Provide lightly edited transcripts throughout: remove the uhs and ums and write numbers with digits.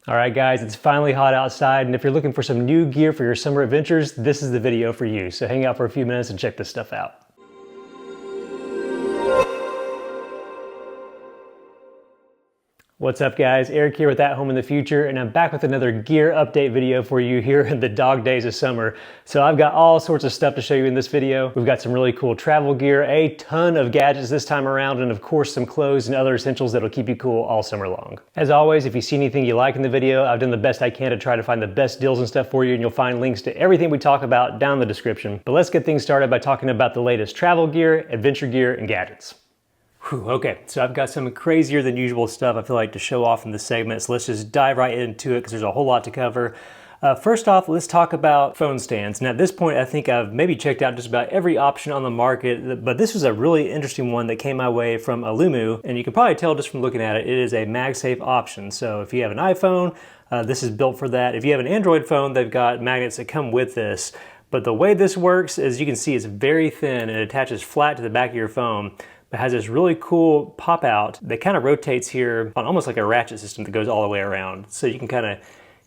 All right guys, it's finally hot outside, and if you're looking for some new gear for your summer adventures, this is the video for you. So hang out for a few minutes and check this stuff out. What's up guys, Eric here with At Home in the Future, and I'm back with another gear update video for you here in the dog days of summer. So I've got all sorts of stuff to show you in this video. We've got some really cool travel gear, a ton of gadgets this time around, and of course some clothes and other essentials that'll keep you cool all summer long. As always, if you see anything you like in the video, I've done the best I can to try to find the best deals and stuff for you, and you'll find links to everything we talk about down in the description. But let's get things started by talking about the latest travel gear, adventure gear, and gadgets. Whew, okay, so I've got some crazier than usual stuff I feel like to show off in this segment, so let's just dive right into it because there's a whole lot to cover. First off, let's talk about phone stands. Now at this point, I think I've maybe checked out just about every option on the market, but this was a really interesting one that came my way from Aulumu, and you can probably tell just from looking at it, it is a MagSafe option. So if you have an iPhone, this is built for that. If you have an Android phone, they've got magnets that come with this. But the way this works, as you can see, it's very thin and it attaches flat to the back of your phone. It has this really cool pop out that kind of rotates here on almost like a ratchet system that goes all the way around. So you can kind of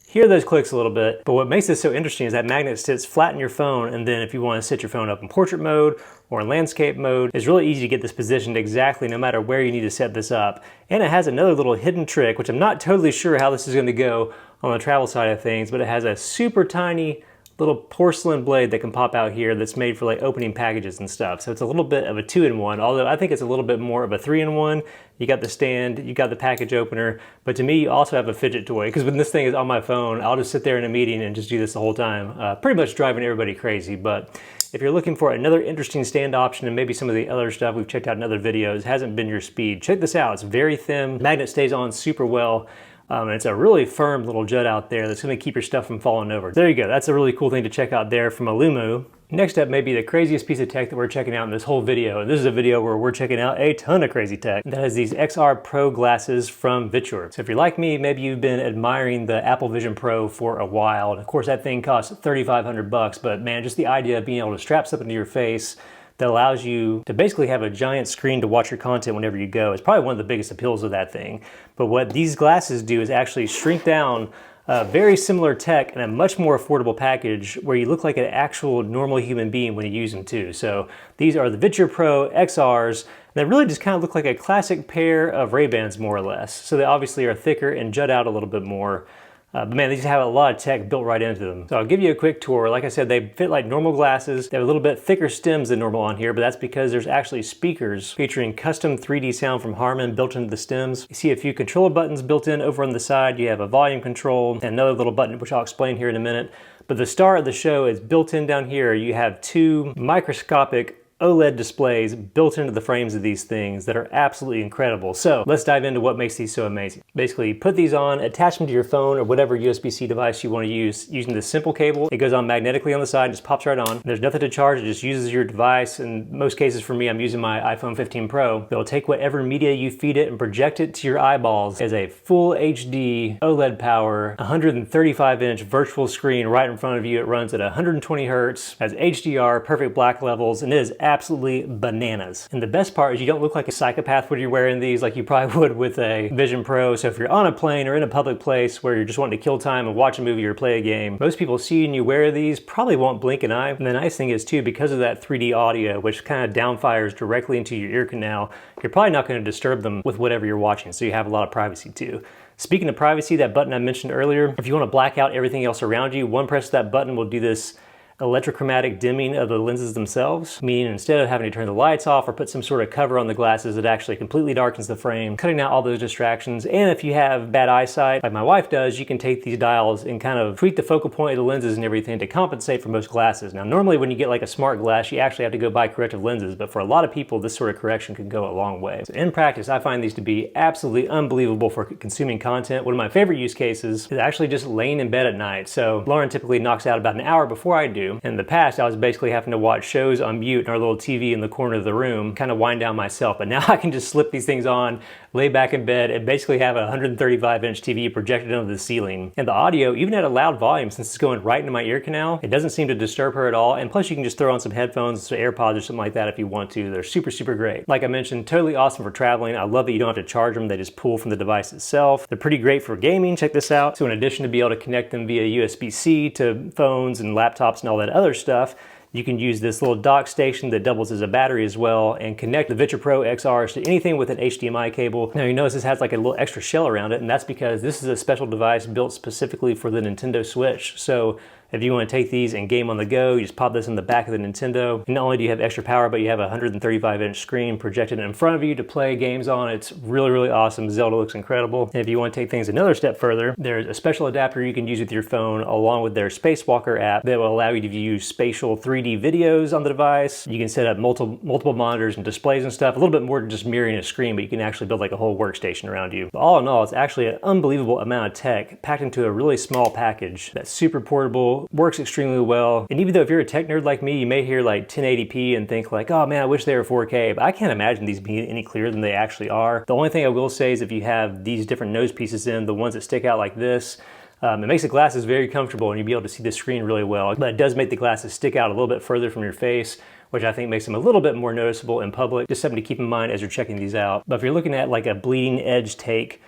hear those clicks a little bit. But what makes this so interesting is that magnet sits flat in your phone, and then if you want to set your phone up in portrait mode or in landscape mode, it's really easy to get this positioned exactly no matter where you need to set this up. And it has another little hidden trick, which I'm not totally sure how this is going to go on the travel side of things, but it has a super tiny little porcelain blade that can pop out here that's made for like opening packages and stuff. So it's a little bit of a 2-in-1, although I think it's a little bit more of a 3-in-1. You got the stand, you got the package opener, but to me you also have a fidget toy, because when this thing is on my phone, I'll just sit there in a meeting and just do this the whole time, pretty much driving everybody crazy. But if you're looking for another interesting stand option and maybe some of the other stuff we've checked out in other videos hasn't been your speed, check this out. It's very thin, magnet stays on super well. And it's a really firm little jut out there that's going to keep your stuff from falling over. There you go. That's a really cool thing to check out there from Aulumu. Next up may be the craziest piece of tech that we're checking out in this whole video. And this is a video where we're checking out a ton of crazy tech. That is these XR Pro glasses from Viture. So if you're like me, maybe you've been admiring the Apple Vision Pro for a while. And of course that thing costs $3,500, but man, just the idea of being able to strap something to your face that allows you to basically have a giant screen to watch your content whenever you go is probably one of the biggest appeals of that thing. But what these glasses do is actually shrink down very similar tech in a much more affordable package where you look like an actual normal human being when you use them too. So these are the Viture Pro XRs. They really just kind of look like a classic pair of Ray-Bans more or less. So they obviously are thicker and jut out a little bit more. But man, these have a lot of tech built right into them. So I'll give you a quick tour. Like I said, they fit like normal glasses. They have a little bit thicker stems than normal on here, but that's because there's actually speakers featuring custom 3D sound from Harman built into the stems. You see a few controller buttons built in over on the side. You have a volume control and another little button, which I'll explain here in a minute. But the star of the show is built in down here. You have two microscopic OLED displays built into the frames of these things that are absolutely incredible. So let's dive into what makes these so amazing. Basically, put these on, attach them to your phone or whatever USB-C device you want to use using this simple cable. It goes on magnetically on the side, just pops right on. There's nothing to charge, it just uses your device. In most cases for me, I'm using my iPhone 15 Pro. It'll take whatever media you feed it and project it to your eyeballs as a full HD OLED power, 135-inch virtual screen right in front of you. It runs at 120 Hertz, has HDR, perfect black levels, and it is absolutely bananas. And the best part is you don't look like a psychopath when you're wearing these like you probably would with a Vision Pro. So if you're on a plane or in a public place where you're just wanting to kill time and watch a movie or play a game, most people see you wear these probably won't blink an eye. And the nice thing is too, because of that 3D audio, which kind of downfires directly into your ear canal, you're probably not going to disturb them with whatever you're watching. So you have a lot of privacy too. Speaking of privacy, that button I mentioned earlier, if you want to black out everything else around you, one press of that button will do this electrochromatic dimming of the lenses themselves, meaning instead of having to turn the lights off or put some sort of cover on the glasses, it actually completely darkens the frame, cutting out all those distractions. And if you have bad eyesight, like my wife does, you can take these dials and kind of tweak the focal point of the lenses and everything to compensate for most glasses. Now, normally when you get like a smart glass, you actually have to go buy corrective lenses, but for a lot of people, this sort of correction can go a long way. So in practice, I find these to be absolutely unbelievable for consuming content. One of my favorite use cases is actually just laying in bed at night. So Lauren typically knocks out about an hour before I do. In the past, I was basically having to watch shows on mute in our little TV in the corner of the room, kind of wind down myself. But now I can just slip these things on, lay back in bed, and basically have a 135-inch TV projected onto the ceiling. And the audio, even at a loud volume, since it's going right into my ear canal, it doesn't seem to disturb her at all. And plus you can just throw on some headphones, some AirPods or something like that if you want to. They're super, super great. Like I mentioned, totally awesome for traveling. I love that you don't have to charge them. They just pull from the device itself. They're pretty great for gaming. Check this out. So in addition to be able to connect them via USB-C to phones and laptops and all that other stuff, you can use this little dock station that doubles as a battery as well and connect the Viture Pro XRs to anything with an HDMI cable. Now you notice this has like a little extra shell around it, and that's because this is a special device built specifically for the Nintendo Switch. So if you want to take these and game on the go, you just pop this in the back of the Nintendo. And not only do you have extra power, but you have a 135-inch screen projected in front of you to play games on. It's really, really awesome. Zelda looks incredible. And if you want to take things another step further, there's a special adapter you can use with your phone along with their Spacewalker app that will allow you to view spatial 3D videos on the device. You can set up multiple monitors and displays and stuff. A little bit more than just mirroring a screen, but you can actually build like a whole workstation around you. But all in all, it's actually an unbelievable amount of tech packed into a really small package that's super portable, works extremely well. And even though if you're a tech nerd like me, you may hear like 1080p and think like, oh man, I wish they were 4K, but I can't imagine these being any clearer than they actually are. The only thing I will say is if you have these different nose pieces in, the ones that stick out like this, it makes the glasses very comfortable and you'll be able to see the screen really well. But it does make the glasses stick out a little bit further from your face, which I think makes them a little bit more noticeable in public. Just something to keep in mind as you're checking these out. But if you're looking at like a bleeding edge take,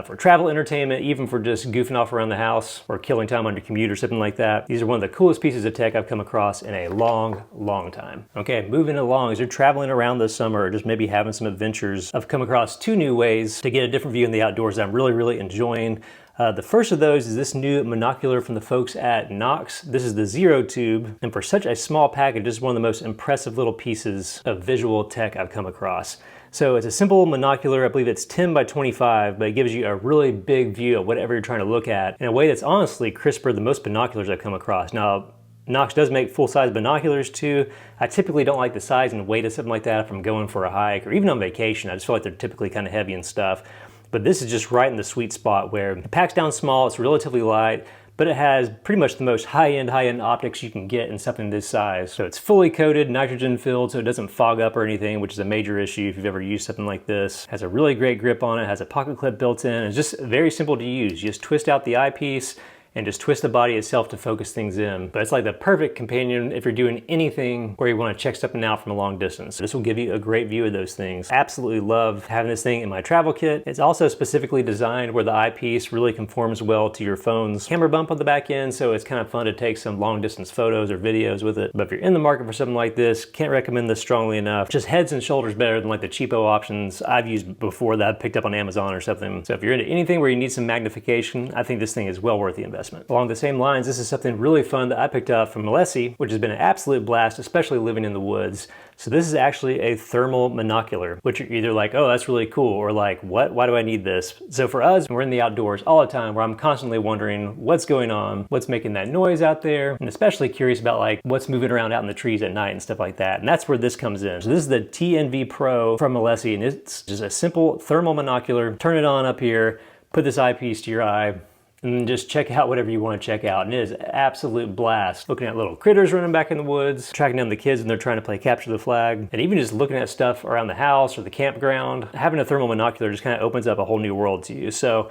for travel entertainment, even for just goofing off around the house or killing time on your commute or something like that. These are one of the coolest pieces of tech I've come across in a long, long time. Okay, moving along, as you're traveling around this summer or just maybe having some adventures, I've come across two new ways to get a different view in the outdoors that I'm really, really enjoying. The first of those is this new monocular from the folks at Nocs. This is the Zero Tube, and for such a small package, this is one of the most impressive little pieces of visual tech I've come across. So it's a simple monocular, I believe it's 10 by 25, but it gives you a really big view of whatever you're trying to look at in a way that's honestly crisper than most binoculars I've come across. Now, Nocs does make full-size binoculars too. I typically don't like the size and weight of something like that if I'm going for a hike or even on vacation. I just feel like they're typically kind of heavy and stuff. But this is just right in the sweet spot where it packs down small, it's relatively light, but it has pretty much the most high-end optics you can get in something this size. So it's fully coated, nitrogen filled, so it doesn't fog up or anything, which is a major issue if you've ever used something like this. Has a really great grip on it, has a pocket clip built in, it's just very simple to use. You just twist out the eyepiece and just twist the body itself to focus things in. But it's like the perfect companion if you're doing anything where you want to check something out from a long distance. This will give you a great view of those things. Absolutely love having this thing in my travel kit. It's also specifically designed where the eyepiece really conforms well to your phone's camera bump on the back end, so it's kind of fun to take some long distance photos or videos with it. But if you're in the market for something like this, can't recommend this strongly enough. Just heads and shoulders better than like the cheapo options I've used before that I've picked up on Amazon or something. So if you're into anything where you need some magnification, I think this thing is well worth the investment. Along the same lines, this is something really fun that I picked up from Mileseey, which has been an absolute blast, especially living in the woods. So this is actually a thermal monocular, which you're either like, oh, that's really cool, or like, what? Why do I need this? So for us, we're in the outdoors all the time where I'm constantly wondering what's going on, what's making that noise out there, and especially curious about like what's moving around out in the trees at night and stuff like that. And that's where this comes in. So this is the TNV Pro from Mileseey, and it's just a simple thermal monocular. Turn it on up here, put this eyepiece to your eye, and then just check out whatever you want to check out. And it is an absolute blast. Looking at little critters running back in the woods, tracking down the kids when they're trying to play capture the flag, and even just looking at stuff around the house or the campground. Having a thermal monocular just kind of opens up a whole new world to you. So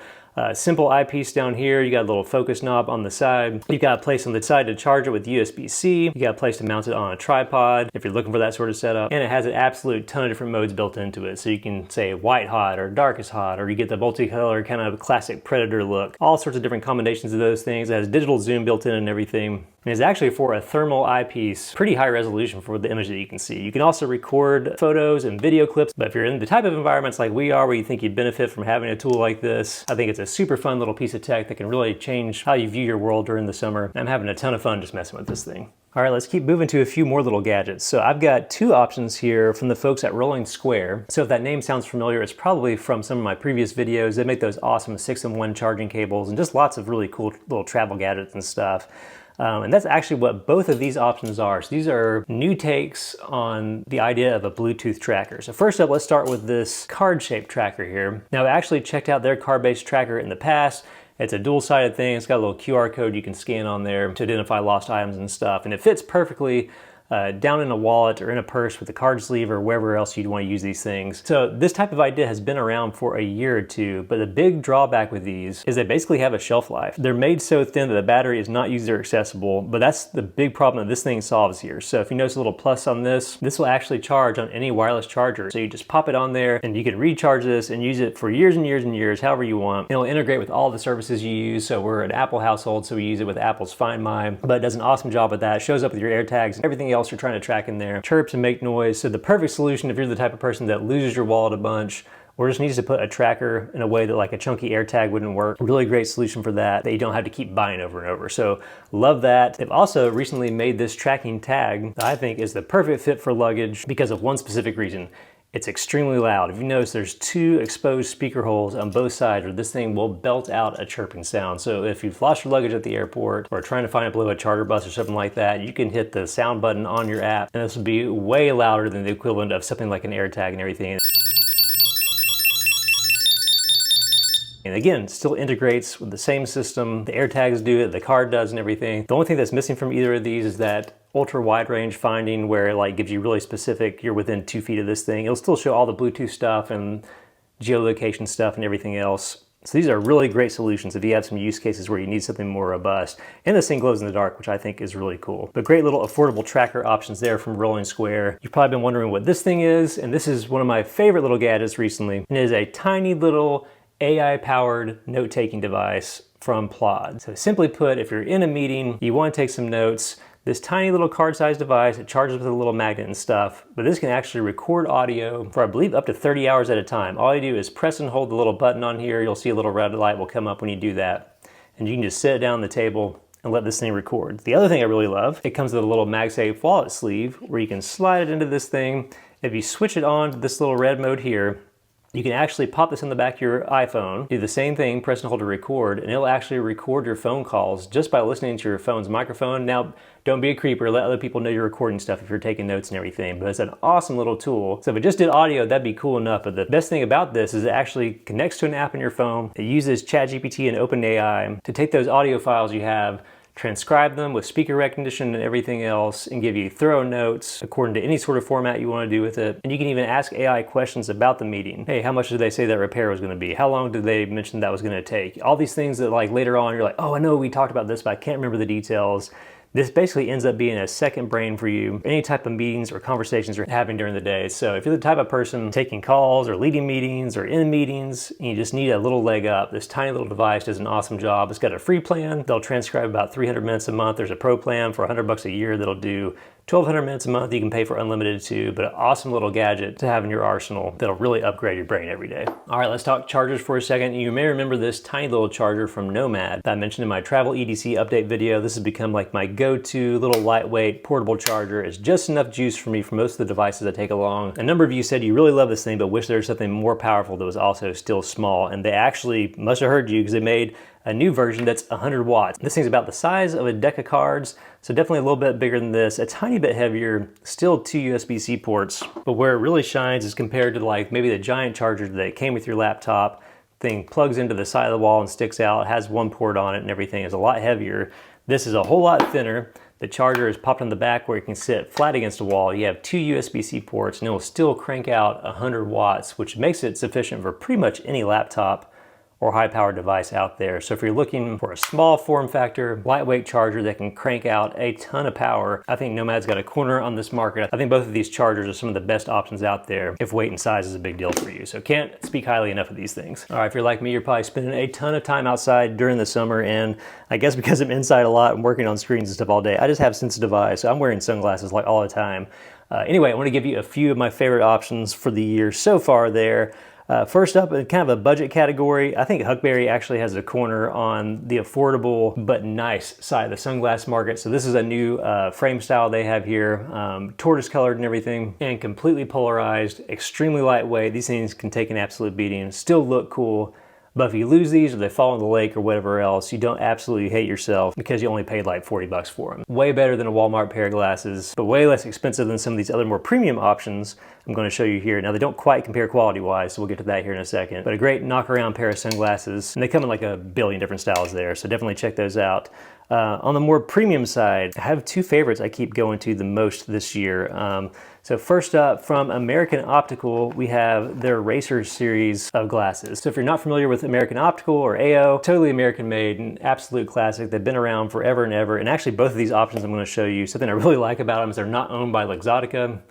simple eyepiece down here, you got a little focus knob on the side. You've got a place on the side to charge it with USB-C. You got a place to mount it on a tripod if you're looking for that sort of setup. And it has an absolute ton of different modes built into it. So you can say white hot or darkest hot, or you get the multicolor kind of classic Predator look. All sorts of different combinations of those things. It has digital zoom built in and everything. And it's actually for a thermal eyepiece, pretty high resolution for the image that you can see. You can also record photos and video clips, but if you're in the type of environments like we are where you think you'd benefit from having a tool like this, I think it's a super fun little piece of tech that can really change how you view your world during the summer. I'm having a ton of fun just messing with this thing. All right, let's keep moving to a few more little gadgets. So I've got two options here from the folks at Rolling Square. So if that name sounds familiar, it's probably from some of my previous videos. They make those awesome 6-in-1 charging cables and just lots of really cool little travel gadgets and stuff. And that's actually what both of these options are. So these are new takes on the idea of a Bluetooth tracker. So first up, let's start with this card-shaped tracker here. Now, I actually checked out their card-based tracker in the past. It's a dual-sided thing. It's got a little QR code you can scan on there to identify lost items and stuff. And it fits perfectly down in a wallet or in a purse with a card sleeve or wherever else you'd want to use these things. So this type of idea has been around for a year or two, but the big drawback with these is they basically have a shelf life. They're made so thin that the battery is not user accessible, but that's the big problem that this thing solves here. So if you notice a little plus on this will actually charge on any wireless charger. So you just pop it on there and you can recharge this and use it for years and years and years, however you want. It'll integrate with all the services you use. So we're an Apple household, so we use it with Apple's Find My, but it does an awesome job with that. It shows up with your AirTags and everything else you're trying to track in there. Chirps and make noise. So the perfect solution if you're the type of person that loses your wallet a bunch or just needs to put a tracker in a way that like a chunky AirTag wouldn't work. Really great solution for that you don't have to keep buying over and over. So love that. They've also recently made this tracking tag that I think is the perfect fit for luggage because of one specific reason. It's extremely loud. If you notice, there's 2 exposed speaker holes on both sides where this thing will belt out a chirping sound. So if you've lost your luggage at the airport or trying to find it below a charter bus or something like that, you can hit the sound button on your app and this will be way louder than the equivalent of something like an AirTag and everything. And again, still integrates with the same system. The AirTags do it, the card does and everything. The only thing that's missing from either of these is that ultra wide range finding where it like gives you really specific, you're within 2 feet of this thing. It'll still show all the Bluetooth stuff and geolocation stuff and everything else. So these are really great solutions if you have some use cases where you need something more robust. And this thing glows in the dark, which I think is really cool. But great little affordable tracker options there from Rolling Square. You've probably been wondering what this thing is, and this is one of my favorite little gadgets recently. And it is a tiny little AI-powered note-taking device from Plaud. So simply put, if you're in a meeting, you want to take some notes, this tiny little card-sized device, it charges with a little magnet and stuff, but this can actually record audio for I believe up to 30 hours at a time. All you do is press and hold the little button on here. You'll see a little red light will come up when you do that. And you can just sit it down on the table and let this thing record. The other thing I really love, it comes with a little MagSafe wallet sleeve where you can slide it into this thing. If you switch it on to this little red mode here, you can actually pop this in the back of your iPhone, do the same thing, press and hold to record, and it'll actually record your phone calls just by listening to your phone's microphone. Now, don't be a creeper, let other people know you're recording stuff if you're taking notes and everything, but it's an awesome little tool. So if it just did audio, that'd be cool enough, but the best thing about this is it actually connects to an app on your phone. It uses ChatGPT and OpenAI to take those audio files you have, transcribe them with speaker recognition and everything else, and give you thorough notes according to any sort of format you want to do with it. And you can even ask AI questions about the meeting. Hey, how much did they say that repair was going to be? How long did they mention that was going to take? All these things that like later on you're like, oh, I know we talked about this, but I can't remember the details. This basically ends up being a second brain for you, any type of meetings or conversations you're having during the day. So if you're the type of person taking calls or leading meetings or in meetings, and you just need a little leg up, this tiny little device does an awesome job. It's got a free plan. They'll transcribe about 300 minutes a month. There's a pro plan for $100 a year that'll do 1,200 minutes a month. You can pay for unlimited too, but an awesome little gadget to have in your arsenal that'll really upgrade your brain every day. All right, let's talk chargers for a second. You may remember this tiny little charger from Nomad that I mentioned in my travel EDC update video. This has become like my go-to little lightweight portable charger. It's just enough juice for me for most of the devices I take along. A number of you said you really love this thing, but wish there was something more powerful that was also still small. And they actually must have heard you because they made a new version that's 100 watts. This thing's about the size of a deck of cards, so definitely a little bit bigger than this, a tiny bit heavier, still 2 USB-C ports, but where it really shines is compared to like maybe the giant charger that came with your laptop. Thing plugs into the side of the wall and sticks out, has one port on it and everything. Is a lot heavier. This is a whole lot thinner. The charger is popped on the back where you can sit flat against the wall. You have 2 USB-C ports and it will still crank out 100 watts, which makes it sufficient for pretty much any laptop or high-powered device out there. So if you're looking for a small form factor, lightweight charger that can crank out a ton of power, I think Nomad's got a corner on this market. I think both of these chargers are some of the best options out there if weight and size is a big deal for you. So can't speak highly enough of these things. All right, if you're like me, you're probably spending a ton of time outside during the summer, and I guess because I'm inside a lot and working on screens and stuff all day, I just have sensitive eyes, so I'm wearing sunglasses like all the time. Anyway, I want to give you a few of my favorite options for the year so far there. First up, in kind of a budget category, I think Huckberry actually has a corner on the affordable but nice side of the sunglass market. So this is a new frame style they have here, tortoise colored and everything, and completely polarized, extremely lightweight. These things can take an absolute beating, still look cool. But if you lose these or they fall in the lake or whatever else, you don't absolutely hate yourself because you only paid like 40 bucks for them. Way better than a Walmart pair of glasses, but way less expensive than some of these other more premium options I'm going to show you here. Now, they don't quite compare quality-wise, so we'll get to that here in a second. But a great knock-around pair of sunglasses, and they come in like a billion different styles there, so definitely check those out. On the more premium side, I have two favorites I keep going to the most this year. So first up, from American Optical, we have their Racer series of glasses. So if you're not familiar with American Optical or AO, totally American made, an absolute classic. They've been around forever and ever. And actually both of these options I'm going to show you, something I really like about them is they're not owned by Luxottica.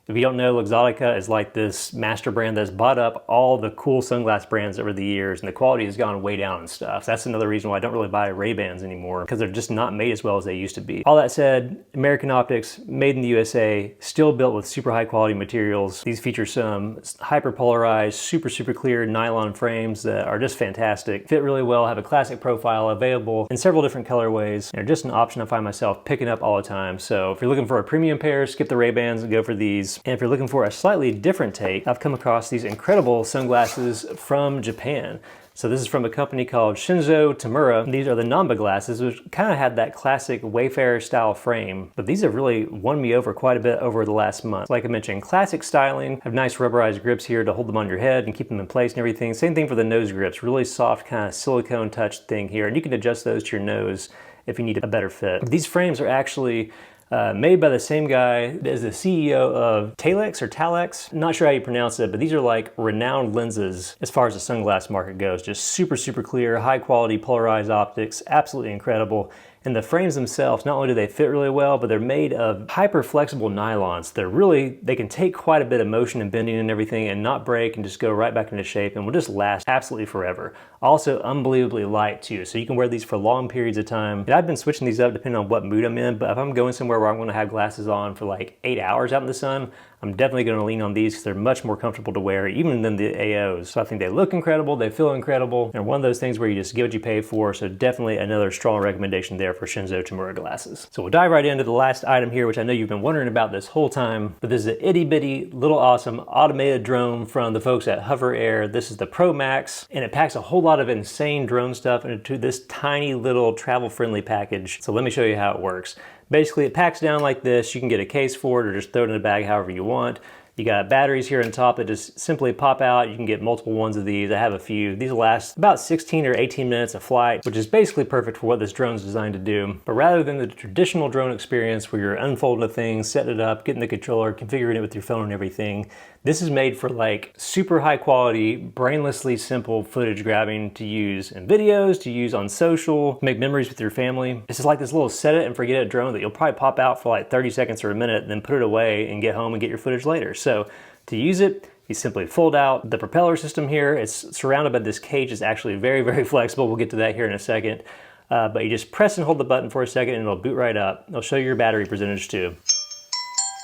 If you don't know, Luxottica is like this master brand that's bought up all the cool sunglass brands over the years, and the quality has gone way down and stuff. That's another reason why I don't really buy Ray-Bans anymore, because they're just not made as well as they used to be. All that said, American Optics, made in the USA, still built with super high quality materials. These feature some hyper polarized, super clear nylon frames that are just fantastic. Fit really well, have a classic profile, available in several different colorways. They're just an option I find myself picking up all the time. So if you're looking for a premium pair, skip the Ray-Bans and go for these. And if you're looking for a slightly different take, I've come across these incredible sunglasses from Japan. So this is from a company called Shinzo Tamura. These are the Namba glasses, which kind of had that classic Wayfarer style frame, but these have really won me over quite a bit over the last month. Like I mentioned, classic styling, have nice rubberized grips here to hold them on your head and keep them in place and everything. Same thing for the nose grips, really soft kind of silicone touch thing here, and you can adjust those to your nose if you need a better fit. These frames are actually made by the same guy as the CEO of Talex. Not sure how you pronounce it, but these are like renowned lenses as far as the sunglass market goes. Just super clear, high quality polarized optics, absolutely incredible. And the frames themselves, not only do they fit really well, but they're made of hyper flexible nylons. They can take quite a bit of motion and bending and everything and not break and just go right back into shape and will just last absolutely forever. Also unbelievably light too, so you can wear these for long periods of time. And I've been switching these up depending on what mood I'm in, but if I'm going somewhere where I'm gonna have glasses on for like 8 hours out in the sun, I'm definitely going to lean on these because they're much more comfortable to wear even than the AOs. So I think they look incredible, they feel incredible, and one of those things where you just get what you pay for. So definitely another strong recommendation there for Shinzo Tamura glasses. So we'll dive right into the last item here, which I know you've been wondering about this whole time, but this is an itty bitty little awesome automated drone from the folks at HoverAir. This is the Pro Max, and it packs a whole lot of insane drone stuff into this tiny little travel friendly package. So let me show you how it works. Basically, it packs down like this. You can get a case for it or just throw it in a bag however you want. You got batteries here on top that just simply pop out. You can get multiple ones of these. I have a few. These last about 16 or 18 minutes of flight, which is basically perfect for what this drone is designed to do. But rather than the traditional drone experience where you're unfolding the thing, setting it up, getting the controller, configuring it with your phone and everything, this is made for like super high quality, brainlessly simple footage grabbing to use in videos, to use on social, make memories with your family. It's just like this little set it and forget it drone that you'll probably pop out for like 30 seconds or a minute and then put it away and get home and get your footage later. So to use it, you simply fold out the propeller system here. It's surrounded by this cage. It's actually very flexible. We'll get to that here in a second. But you just press and hold the button for a second and it'll boot right up. It'll show you your battery percentage too.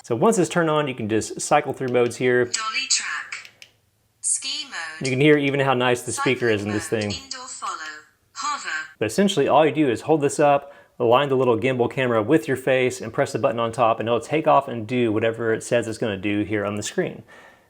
So once it's turned on, you can just cycle through modes here. Dolly track. Ski mode. You can hear even how nice the speaker is in this thing. Indoor follow. Hover. But essentially all you do is hold this up, align the little gimbal camera with your face and press the button on top and it'll take off and do whatever it says it's going to do here on the screen.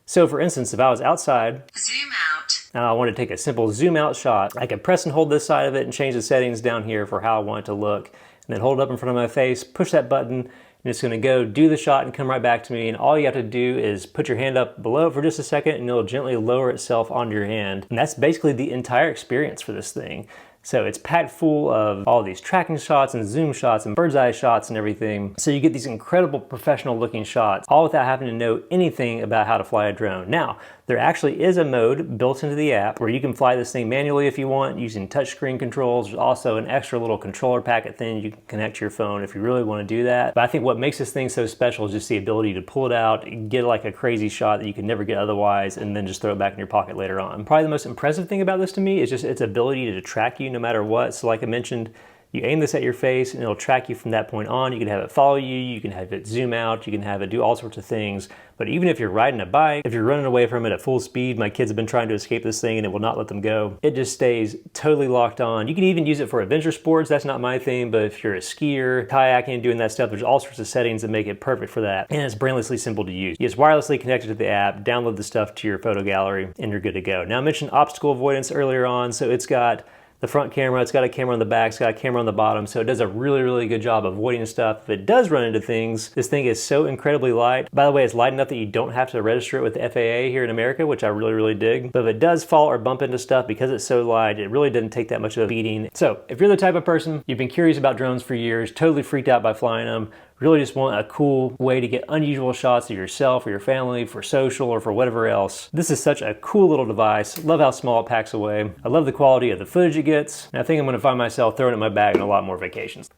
So for instance, if I was outside, zoom out, and I want to take a simple zoom out shot, I could press and hold this side of it and change the settings down here for how I want it to look, and then hold it up in front of my face, push that button, and it's going to go do the shot and come right back to me. And all you have to do is put your hand up below it for just a second and it'll gently lower itself onto your hand. And that's basically the entire experience for this thing. So it's packed full of all these tracking shots and zoom shots and bird's eye shots and everything. So you get these incredible professional looking shots, all without having to know anything about how to fly a drone. Now, there actually is a mode built into the app where you can fly this thing manually if you want using touchscreen controls. There's also an extra little controller packet thing you can connect to your phone if you really want to do that. But I think what makes this thing so special is just the ability to pull it out, get like a crazy shot that you could never get otherwise, and then just throw it back in your pocket later on. Probably the most impressive thing about this to me is just its ability to track you no matter what. So like I mentioned, you aim this at your face and it'll track you from that point on. You can have it follow you, you can have it zoom out, you can have it do all sorts of things. But even if you're riding a bike, if you're running away from it at full speed, my kids have been trying to escape this thing and it will not let them go. It just stays totally locked on. You can even use it for adventure sports. That's not my thing, but if you're a skier, kayaking, doing that stuff, there's all sorts of settings that make it perfect for that. And it's brainlessly simple to use. It's wirelessly connected to the app, download the stuff to your photo gallery, and you're good to go. Now I mentioned obstacle avoidance earlier on, so it's got the front camera, it's got a camera on the back, it's got a camera on the bottom, so it does a really good job of avoiding stuff. If it does run into things, this thing is so incredibly light. By the way, it's light enough that you don't have to register it with the FAA here in America, which I really dig. But if it does fall or bump into stuff, because it's so light, it really doesn't take that much of a beating. So if you're the type of person, you've been curious about drones for years, totally freaked out by flying them, really just want a cool way to get unusual shots of yourself or your family for social or for whatever else, this is such a cool little device. Love how small it packs away. I love the quality of the footage it gets, and I think I'm going to find myself throwing it in my bag on a lot more vacations.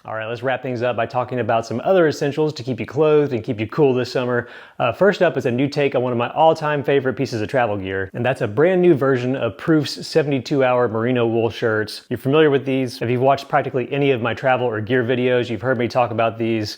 All right, let's wrap things up by talking about some other essentials to keep you clothed and keep you cool this summer. First up is a new take on one of my all-time favorite pieces of travel gear, and that's a brand new version of Proof's 72-hour merino wool shirts. You're familiar with these. If you've watched practically any of my travel or gear videos, you've heard me talk about these.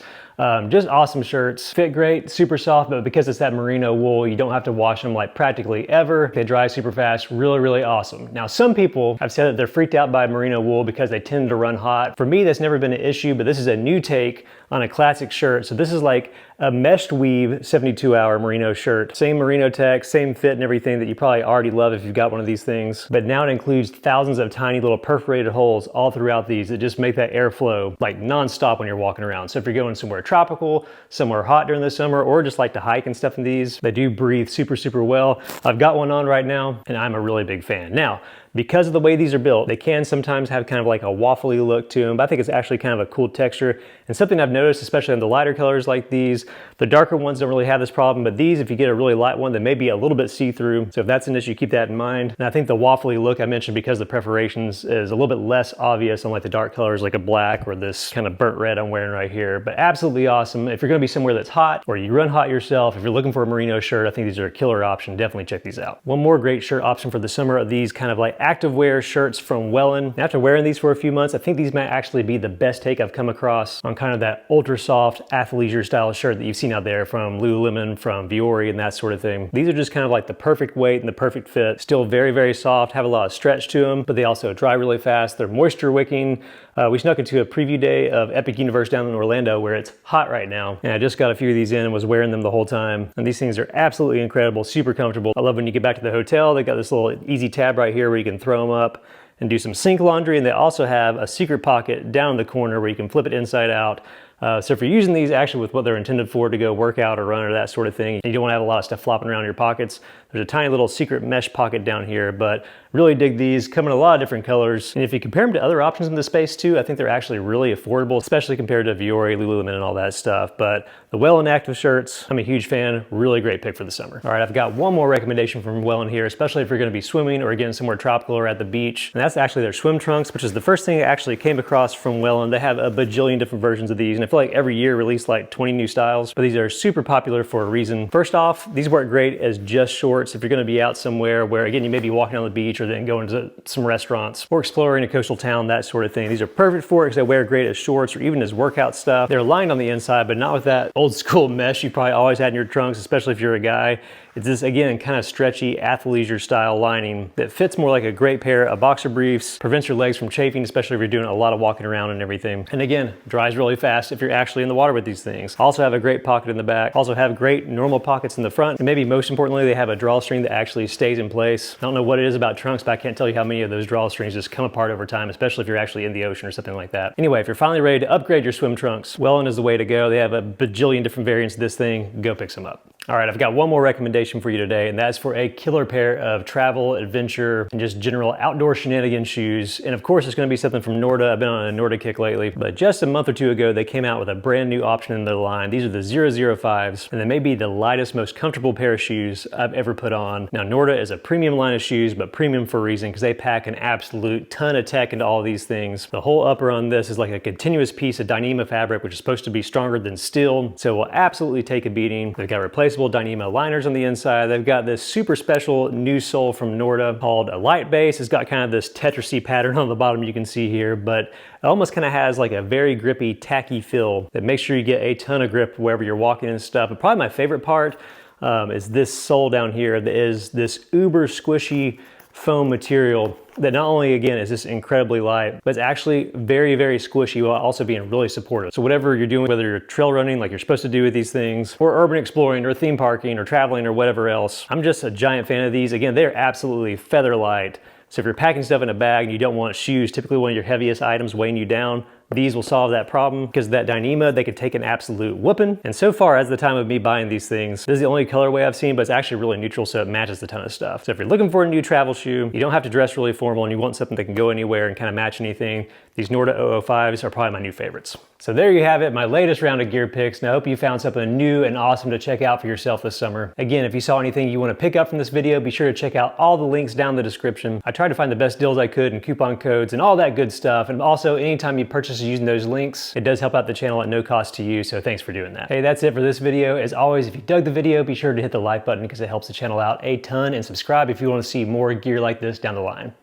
Just awesome shirts, fit great, super soft, but because it's that merino wool, you don't have to wash them like practically ever. They dry super fast, really awesome. Now, some people have said that they're freaked out by merino wool because they tend to run hot. For me, that's never been an issue, but this is a new take on a classic shirt. So this is like a meshed weave 72-hour merino shirt. Same merino tech, same fit and everything that you probably already love if you've got one of these things. But now it includes thousands of tiny little perforated holes all throughout these that just make that airflow like non-stop when you're walking around. So if you're going somewhere tropical, somewhere hot during the summer, or just like to hike and stuff in these, they do breathe super well. I've got one on right now and I'm a really big fan. Now, because of the way these are built, they can sometimes have kind of like a waffly look to them, but I think it's actually kind of a cool texture. And something I've noticed, especially on the lighter colors like these, the darker ones don't really have this problem, but these, if you get a really light one, they may be a little bit see-through. So if that's an issue, keep that in mind. And I think the waffly look I mentioned because the perforations is a little bit less obvious on like the dark colors like a black or this kind of burnt red I'm wearing right here. But absolutely awesome. If you're gonna be somewhere that's hot or you run hot yourself, if you're looking for a merino shirt, I think these are a killer option. Definitely check these out. One more great shirt option for the summer are these kind of like activewear shirts from Wellen. After wearing these for a few months, I think these might actually be the best take I've come across on kind of that ultra soft athleisure style shirt that you've seen out there from Lululemon, from Viture, and that sort of thing. These are just kind of like the perfect weight and the perfect fit. Still very soft, have a lot of stretch to them, but they also dry really fast. They're moisture wicking. We snuck into a preview day of Epic Universe down in Orlando where it's hot right now. And I just got a few of these in and was wearing them the whole time. And these things are absolutely incredible, super comfortable. I love when you get back to the hotel, they got this little easy tab right here where you can throw them up and do some sink laundry. And they also have a secret pocket down in the corner where you can flip it inside out. So if you're using these actually with what they're intended for, to go work out or run or that sort of thing, and you don't want to have a lot of stuff flopping around in your pockets, there's a tiny little secret mesh pocket down here. But really dig these, come in a lot of different colors. And if you compare them to other options in the space too, I think they're actually really affordable, especially compared to Viture, Lululemon, and all that stuff. But the Wellen Active shirts, I'm a huge fan, really great pick for the summer. All right, I've got one more recommendation from Wellen here, especially if you're gonna be swimming or again somewhere tropical or at the beach. And that's actually their swim trunks, which is the first thing I actually came across from Wellen. They have a bajillion different versions of these, and I feel like every year release like 20 new styles, but these are super popular for a reason. First off, these work great as just shorts if you're gonna be out somewhere where, again, you may be walking on the beach or then going to some restaurants or exploring a coastal town, that sort of thing. These are perfect for it because they wear great as shorts or even as workout stuff. They're lined on the inside, but not with that old school mesh you probably always had in your trunks, especially if you're a guy. It's this, again, kind of stretchy athleisure style lining that fits more like a great pair of boxer briefs, prevents your legs from chafing, especially if you're doing a lot of walking around and everything. And again, dries really fast if you're actually in the water with these things. Also have a great pocket in the back, also have great normal pockets in the front, and maybe most importantly, they have a drawstring that actually stays in place. I don't know what it is about trunks, but I can't tell you how many of those drawstrings just come apart over time, especially if you're actually in the ocean or something like that. Anyway, if you're finally ready to upgrade your swim trunks, Wellen is the way to go. They have a bajillion different variants of this thing. Go pick some up. All right, I've got one more recommendation for you today, and that's for a killer pair of travel, adventure, and just general outdoor shenanigans shoes. And of course, it's gonna be something from Norda. I've been on a Norda kick lately, but just a month or two ago, they came out with a brand new option in their line. These are the 005s, and they may be the lightest, most comfortable pair of shoes I've ever put on. Now, Norda is a premium line of shoes, but premium for a reason, because they pack an absolute ton of tech into all these things. The whole upper on this is like a continuous piece of Dyneema fabric, which is supposed to be stronger than steel, so it will absolutely take a beating. They've got replaceable Dyneema liners on the inside. They've got this super special new sole from Norda called a light base. It's got kind of this Tetris pattern on the bottom you can see here, but it almost kind of has like a very grippy, tacky feel that makes sure you get a ton of grip wherever you're walking and stuff. But probably my favorite part is this sole down here that is this uber squishy foam material that not only, again, is this incredibly light, but it's actually very squishy while also being really supportive. So whatever you're doing, whether you're trail running like you're supposed to do with these things, or urban exploring, or theme parking, or traveling, or whatever else, I'm just a giant fan of these. Again, they're absolutely feather light, So if you're packing stuff in a bag and you don't want shoes, typically one of your heaviest items weighing you down, these will solve that problem because of that Dyneema, they could take an absolute whooping. And so far, as the time of me buying these things, this is the only colorway I've seen, but it's actually really neutral, so it matches a ton of stuff. So if you're looking for a new travel shoe, you don't have to dress really formal and you want something that can go anywhere and kind of match anything, these Norda 005s are probably my new favorites. So there you have it, my latest round of gear picks, and I hope you found something new and awesome to check out for yourself this summer. Again, if you saw anything you want to pick up from this video, be sure to check out all the links down in the description. I tried to find the best deals I could and coupon codes and all that good stuff. And also, anytime you purchase using those links, it does help out the channel at no cost to you, so thanks for doing that. Hey, that's it for this video. As always, if you dug the video, be sure to hit the like button because it helps the channel out a ton, and subscribe if you want to see more gear like this down the line.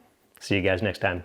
See you guys next time.